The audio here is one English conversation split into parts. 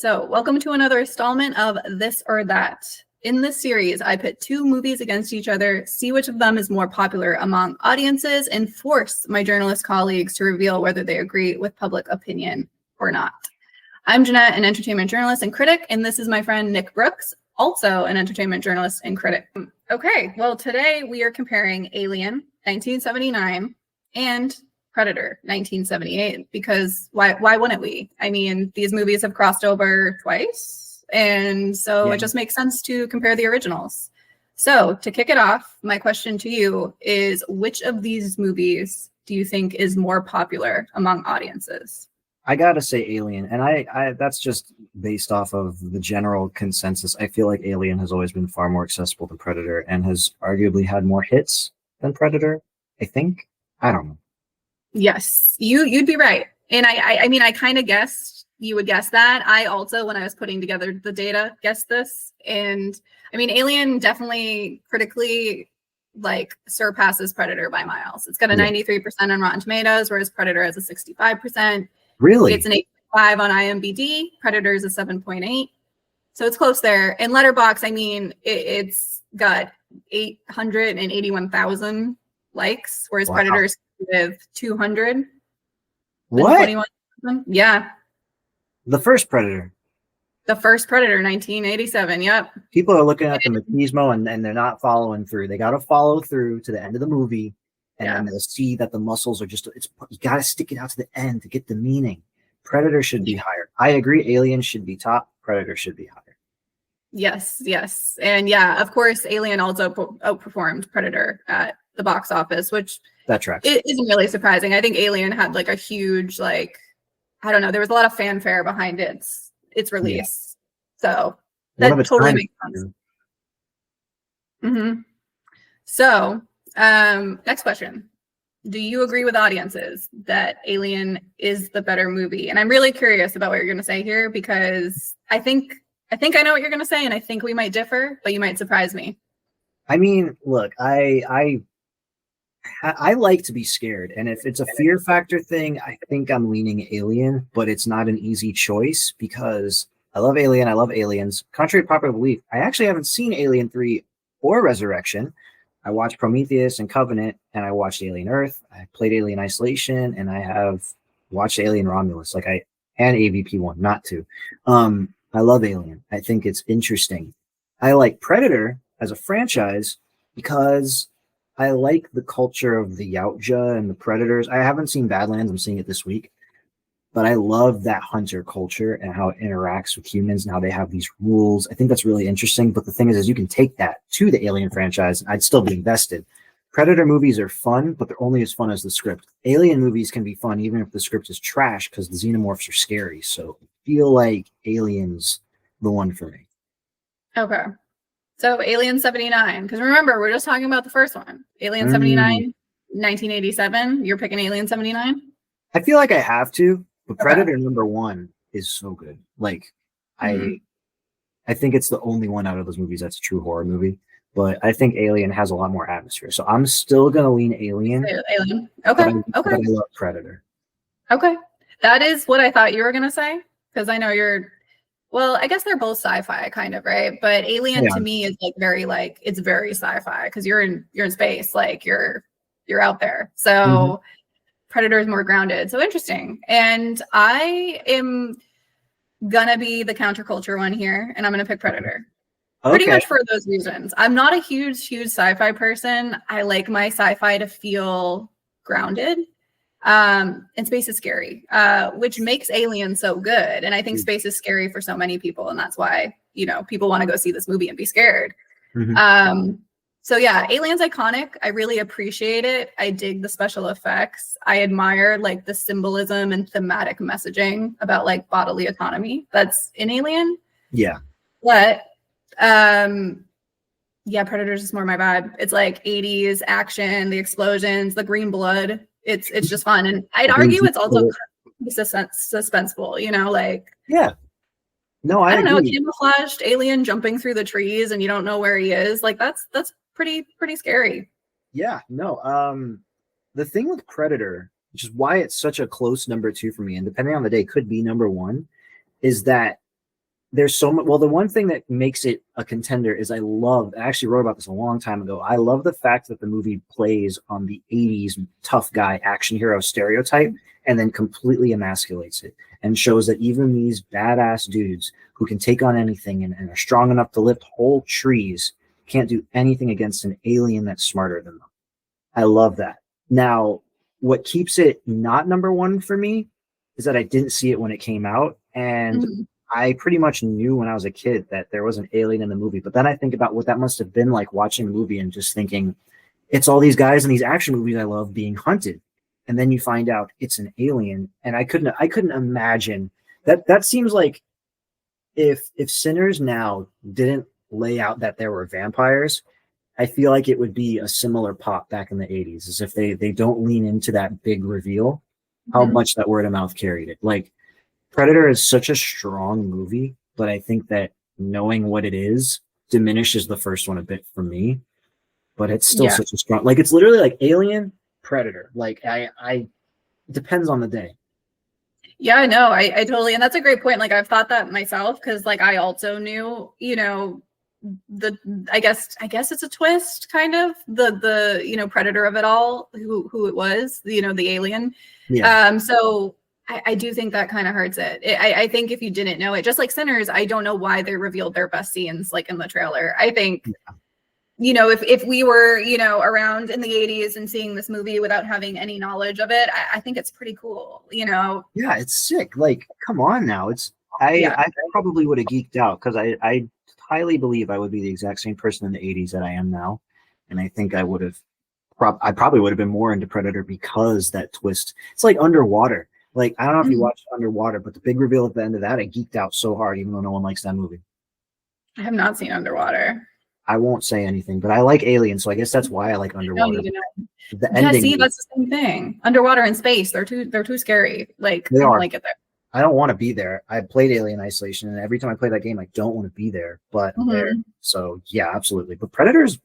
So, welcome to another installment of This or That. In this series, I pit two movies against each other, see which of them is more popular among audiences, and force my journalist colleagues to reveal whether they agree with public opinion or not. I'm Jeanette, an entertainment journalist and critic, and this is my friend Nick Brooks, also an entertainment journalist and critic. Okay, well, today we are comparing Alien, 1979, and Predator, 1978, because why wouldn't we? I mean, these movies have crossed over twice, and so it just makes sense to compare the originals. So to kick it off, my question to you is, which of these movies do you think is more popular among audiences? I gotta say Alien, and I that's just based off of the general consensus. I feel like Alien has always been far more accessible than Predator and has arguably had more hits than Predator, I think. I don't know. Yes, you'd be right. And I mean, I kind of guessed you would guess that. I also, when I was putting together the data, guessed this. And I mean, Alien definitely critically like surpasses Predator by miles. It's got a 93% on Rotten Tomatoes, whereas Predator has a 65%. Really? It's an 8.5 on IMDb. Predator is a 7.8. So it's close there. And Letterboxd, I mean, it's got 881,000 likes, whereas Predator is with 200. What? Yeah. The first Predator. The first Predator, 1987. Yep. People are looking at the machismo and they're not following through. They got to follow through to the end of the movie, and then they'll see that the muscles are just. You got to stick it out to the end to get the meaning. Predator should be higher. I agree. Alien should be top. Predator should be higher. Yes, and yeah, of course, Alien also outperformed Predator at the box office, which that tracks. It isn't really surprising. I think Alien had like a huge, like, I don't know, there was a lot of fanfare behind its release. So that totally makes sense. Mm-hmm. So next question. Do you agree with audiences that Alien is the better movie? And I'm really curious about what you're going to say here, because I think I know what you're going to say, and I think we might differ, but you might surprise me. I mean, look, I like to be scared, and if it's a fear factor thing, I think I'm leaning Alien, but it's not an easy choice because I love Alien, I love aliens. Contrary to popular belief, I actually haven't seen Alien 3 or Resurrection. I watched Prometheus and Covenant, and I watched Alien Earth. I played Alien Isolation, and I have watched Alien Romulus, and AVP1, not 2. I love Alien. I think it's interesting. I like Predator as a franchise because I like the culture of the Yautja and the Predators. I haven't seen Badlands. I'm seeing it this week. But I love that hunter culture and how it interacts with humans and how they have these rules. I think that's really interesting. But the thing is you can take that to the Alien franchise and I'd still be invested. Predator movies are fun, but they're only as fun as the script. Alien movies can be fun even if the script is trash because the xenomorphs are scary. So I feel like Alien's the one for me. Okay. So Alien 79, because remember, we're just talking about the first one. Alien 79, 1987. You're picking Alien 79? I feel like I have to, but Predator #1 is so good. I think it's the only one out of those movies that's a true horror movie. But I think Alien has a lot more atmosphere. So I'm still going to lean Alien. Alien. Okay. But I love Predator. Okay. That is what I thought you were going to say, because I know well, I guess they're both sci-fi kind of, right? But Alien to me is it's very sci-fi because you're in space, you're out there. So Predator is more grounded. So interesting. And I am gonna be the counterculture one here, and I'm gonna pick Predator. Pretty much for those reasons. I'm not a huge sci-fi person. I like my sci-fi to feel grounded. And space is scary, which makes Alien so good. And I think space is scary for so many people. And that's why, people want to go see this movie and be scared. So yeah, Alien's iconic. I really appreciate it. I dig the special effects. I admire the symbolism and thematic messaging about bodily autonomy that's in Alien. Yeah. But Predator's just more my vibe. It's 80s action, the explosions, the green blood. It's just fun, and I'd argue it's also suspenseful. Yeah. No, I don't know. A camouflaged alien jumping through the trees, and you don't know where he is. That's pretty scary. Yeah. No. The thing with Predator, which is why it's such a close #2 for me, and depending on the day, could be #1, is that there's so much. Well, the one thing that makes it a contender is I actually wrote about this a long time ago. I love the fact that the movie plays on the 80s tough guy action hero stereotype and then completely emasculates it and shows that even these badass dudes who can take on anything and are strong enough to lift whole trees can't do anything against an alien that's smarter than them. I love that. Now, what keeps it not number one for me is that I didn't see it when it came out. And I pretty much knew when I was a kid that there was an alien in the movie. But then I think about what that must have been like watching the movie and just thinking, it's all these guys in these action movies I love being hunted. And then you find out it's an alien. And I couldn't imagine that. That seems like if Sinners now didn't lay out that there were vampires, I feel like it would be a similar pop back in the 80s, as if they don't lean into that big reveal, how much that word of mouth carried it. Like, Predator is such a strong movie, but I think that knowing what it is diminishes the first one a bit for me. But it's still such a strong, like, it's literally like Alien, Predator. Like, I depends on the day. Yeah, no, I totally, and that's a great point. Like, I've thought that myself, because like I also knew, I guess it's a twist, kind of the Predator of it all, who it was, the alien. Yeah. So I do think that kind of hurts it. I think if you didn't know it, just like Sinners, I don't know why they revealed their best scenes like in the trailer. I think, if we were, around in the 80s and seeing this movie without having any knowledge of it, I think it's pretty cool, Yeah, it's sick. Like, come on now. I probably would have geeked out because I highly believe I would be the exact same person in the 80s that I am now. And I think I would have, I probably would have been more into Predator because that twist. It's like Underwater. Like, I don't know if you watched Underwater, but the big reveal at the end of that, I geeked out so hard, even though no one likes that movie. I have not seen Underwater. I won't say anything, but I like Alien, so I guess that's why I like Underwater. The ending, see, that's the same thing. Underwater and space, they're too scary. Like, I don't like it there. I don't want to be there. I played Alien Isolation, and every time I play that game, I don't want to be there. But there, so yeah, absolutely. But Predators,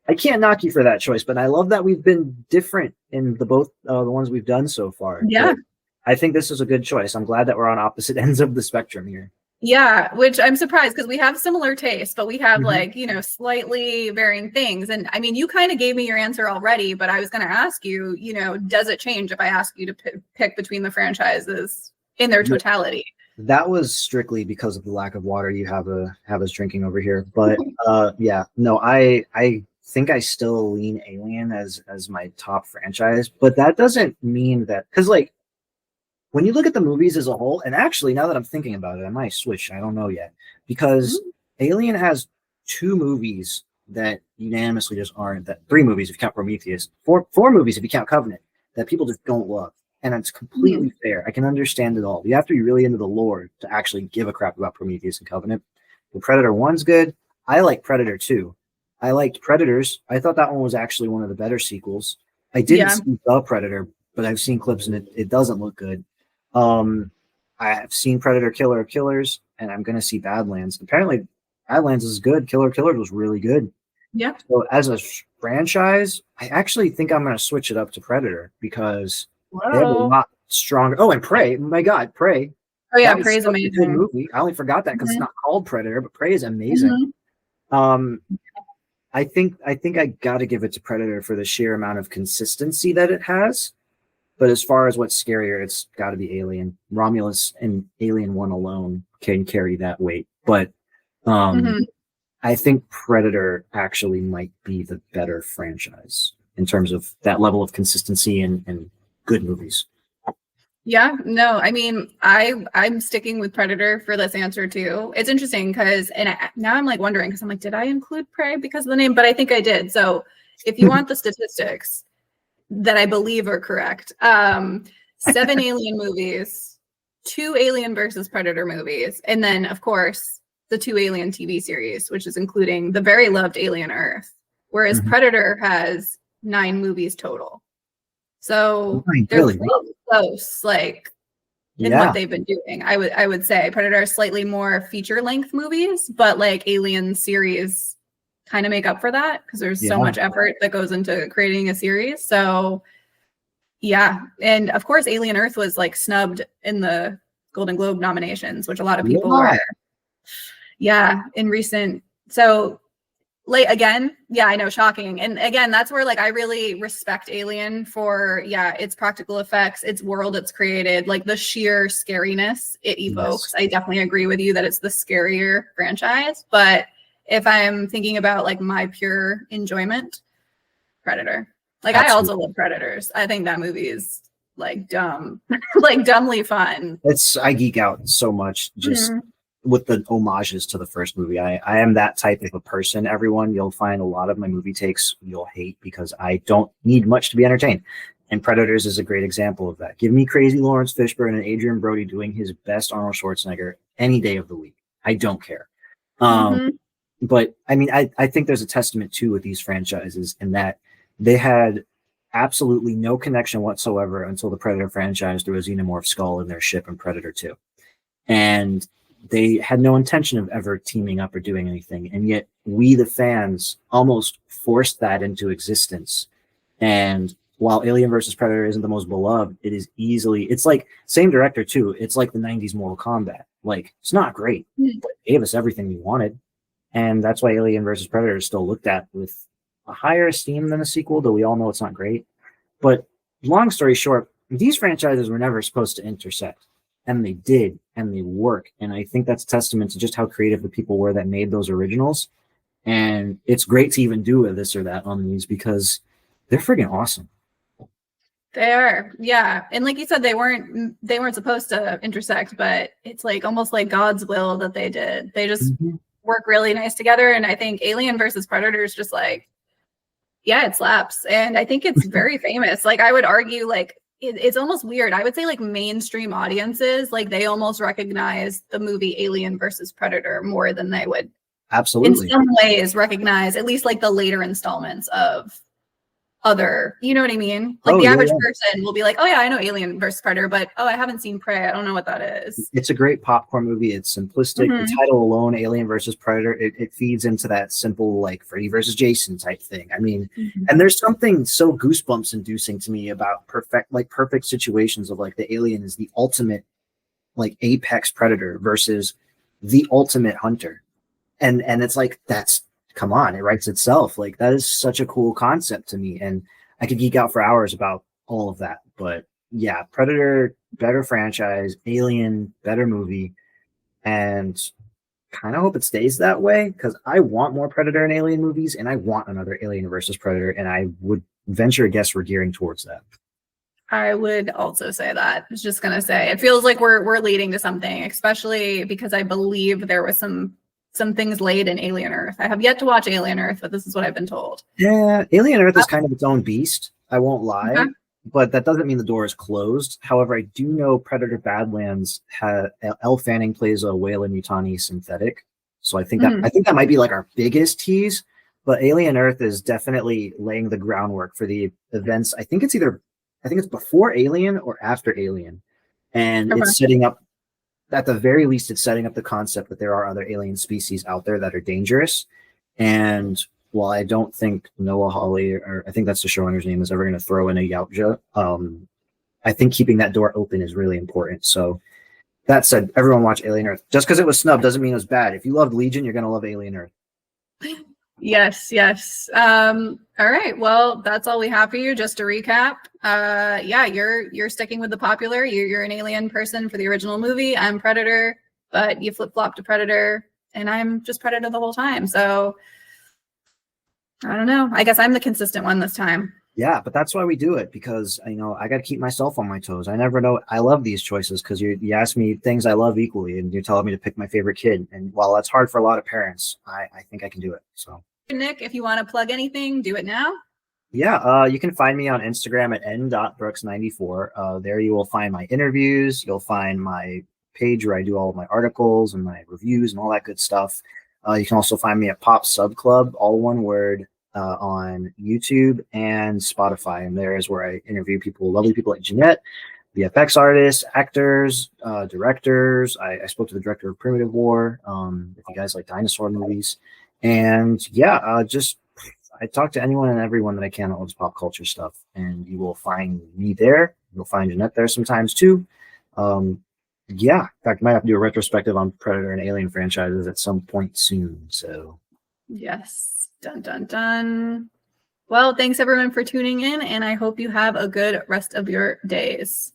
I can't knock you for that choice. But I love that we've been different in the ones we've done so far. Yeah, but I think this is a good choice. I'm glad that we're on opposite ends of the spectrum here. Yeah, which I'm surprised because we have similar tastes, but we have slightly varying things. And I mean, you kind of gave me your answer already, but I was going to ask you, does it change if I ask you to pick between the franchises in their totality? That was strictly because of the lack of water you have us drinking over here. But yeah, no, I think I still lean Alien as my top franchise, but that doesn't mean that, because like, when you look at the movies as a whole, and actually, now that I'm thinking about it, I might switch. I don't know yet. Because Alien has 2 movies that unanimously just aren't, that 3 movies if you count Prometheus, 4 movies if you count Covenant, that people just don't love. And it's completely fair. I can understand it all. You have to be really into the lore to actually give a crap about Prometheus and Covenant. The Predator 1's good. I like Predator 2. I liked Predators. I thought that one was actually one of the better sequels. I didn't see The Predator, but I've seen clips and it doesn't look good. I've seen Predator Killer of Killers, and I'm going to see Badlands. Apparently, Badlands is good. Killer of Killers was really good. Yeah. So as a franchise, I actually think I'm going to switch it up to Predator because they have a lot stronger. Oh, and Prey. My God, Prey. Oh yeah, Prey is amazing. Good movie. I only forgot that because it's not called Predator, but Prey is amazing. I think I got to give it to Predator for the sheer amount of consistency that it has. But as far as what's scarier, it's got to be Alien. Romulus and Alien 1 alone can carry that weight. But I think Predator actually might be the better franchise in terms of that level of consistency and good movies. Yeah, no, I mean, I'm sticking with Predator for this answer too. It's interesting because, now I'm like wondering, because I'm like, did I include Prey because of the name? But I think I did. So if you want the statistics that I believe are correct, 7 Alien movies, 2 Alien versus Predator movies, and then of course the 2 Alien TV series, which is including the very loved Alien Earth, whereas Predator has 9 movies total. So they're really close, like in what they've been doing. I would say Predator is slightly more feature length movies, but like Alien series kind of make up for that because there's so much effort that goes into creating a series. So yeah, and of course Alien Earth was like snubbed in the Golden Globe nominations, which a lot of people were Yeah, in recent, so like again, yeah, I know, shocking. And again, that's where like I really respect Alien for, yeah, its practical effects, its world it's created, like the sheer scariness it evokes. Yes. I definitely agree with you that it's the scarier franchise. But if I'm thinking about like my pure enjoyment, Predator. Like I also Absolutely. love Predators. I think that movie is like dumb, like dumbly fun. I geek out so much just Mhm. with the homages to the first movie. I am that type of a person, everyone. You'll find a lot of my movie takes you'll hate because I don't need much to be entertained. And Predators is a great example of that. Give me crazy Lawrence Fishburne and Adrian Brody doing his best Arnold Schwarzenegger any day of the week. I don't care. Um, Mhm. but I mean, I think there's a testament too with these franchises in that they had absolutely no connection whatsoever until the Predator franchise threw a xenomorph skull in their ship in Predator 2. And they had no intention of ever teaming up or doing anything. And yet we, the fans, almost forced that into existence. And while Alien versus Predator isn't the most beloved, it is easily, it's like, same director too. It's like the 90s Mortal Kombat. Like, it's not great, but it gave us everything we wanted. And that's why Alien versus Predator is still looked at with a higher esteem than a sequel, though we all know it's not great. But long story short, these franchises were never supposed to intersect. And they did, and they work. And I think that's a testament to just how creative the people were that made those originals. And it's great to even do a this or that on these because they're freaking awesome. They are, yeah. And like you said, they weren't supposed to intersect, but it's like almost like God's will that they did. They just Mhm. work really nice together. And I think Alien versus Predator is just like, yeah, it slaps. And I think it's very famous. Like I would argue, like it's almost weird. I would say like mainstream audiences, like they almost recognize the movie Alien versus Predator more than they would in Absolutely. some ways recognize at least like the later installments of other, you know what I mean? Like Oh, the yeah, average yeah. person will be like, oh yeah, I know Alien versus Predator, but oh, I haven't seen Prey. I don't know what that is. It's a great popcorn movie. It's simplistic. The Mhm. title alone, Alien versus Predator, it feeds into that simple, like Freddy versus Jason type thing. I mean, Mhm. and there's something so goosebumps inducing to me about perfect situations of like the alien is the ultimate like apex predator versus the ultimate hunter. And it's like that's come on, it writes itself. Like that is such a cool concept to me. And I could geek out for hours about all of that. But yeah, Predator, better franchise, Alien, better movie, and kind of hope it stays that way because I want more Predator and Alien movies, and I want another Alien versus Predator, and I would venture a guess we're gearing towards that. I would also say that. I was just gonna say it feels like we're leading to something, especially because I believe there was some things laid in Alien Earth. I have yet to watch Alien Earth, but this is what I've been told. Yeah, Alien Earth is kind of its own beast. I won't lie, Okay. but that doesn't mean the door is closed. However, I do know Predator Badlands had Elle Fanning plays a Weyland-Yutani synthetic, so Mhm. I think that might be like our biggest tease. But Alien Earth is definitely laying the groundwork for the events. I think it's before Alien or after Alien, and Okay. it's setting up at the very least, it's setting up the concept that there are other alien species out there that are dangerous. And while I don't think Noah Hawley, or I think that's the showrunner's name, is ever going to throw in a Yautja, I think keeping that door open is really important. So that said, everyone watch Alien Earth. Just because it was snubbed doesn't mean it was bad. If you loved Legion, you're going to love Alien Earth. Yes, yes. All right. Well, that's all we have for you. Just to recap, yeah, you're sticking with the popular. You're an Alien person for the original movie. I'm Predator, but you flip flop to Predator, and I'm just Predator the whole time. So I don't know. I guess I'm the consistent one this time. Yeah, but that's why we do it because I got to keep myself on my toes. I never know. I love these choices because you ask me things I love equally, and you're telling me to pick my favorite kid. And while that's hard for a lot of parents, I think I can do it. So. Nick, if you want to plug anything, do it now. Yeah, you can find me on Instagram at n.brooks94. There you will find my interviews. You'll find my page where I do all of my articles and my reviews and all that good stuff. You can also find me at Pop Sub Club, all one word, on YouTube and Spotify. And there is where I interview people, lovely people like Jeanette, VFX artists, actors, directors. I spoke to the director of Primitive War. If you guys like dinosaur movies. And yeah, just I talk to anyone and everyone that I can that loves pop culture stuff, and you will find me there. You'll find Jeanette there sometimes too. Um, Yeah, in fact, might have to do a retrospective on Predator and Alien franchises at some point soon. So yes, dun dun dun. Well, thanks everyone for tuning in, and I hope you have a good rest of your days.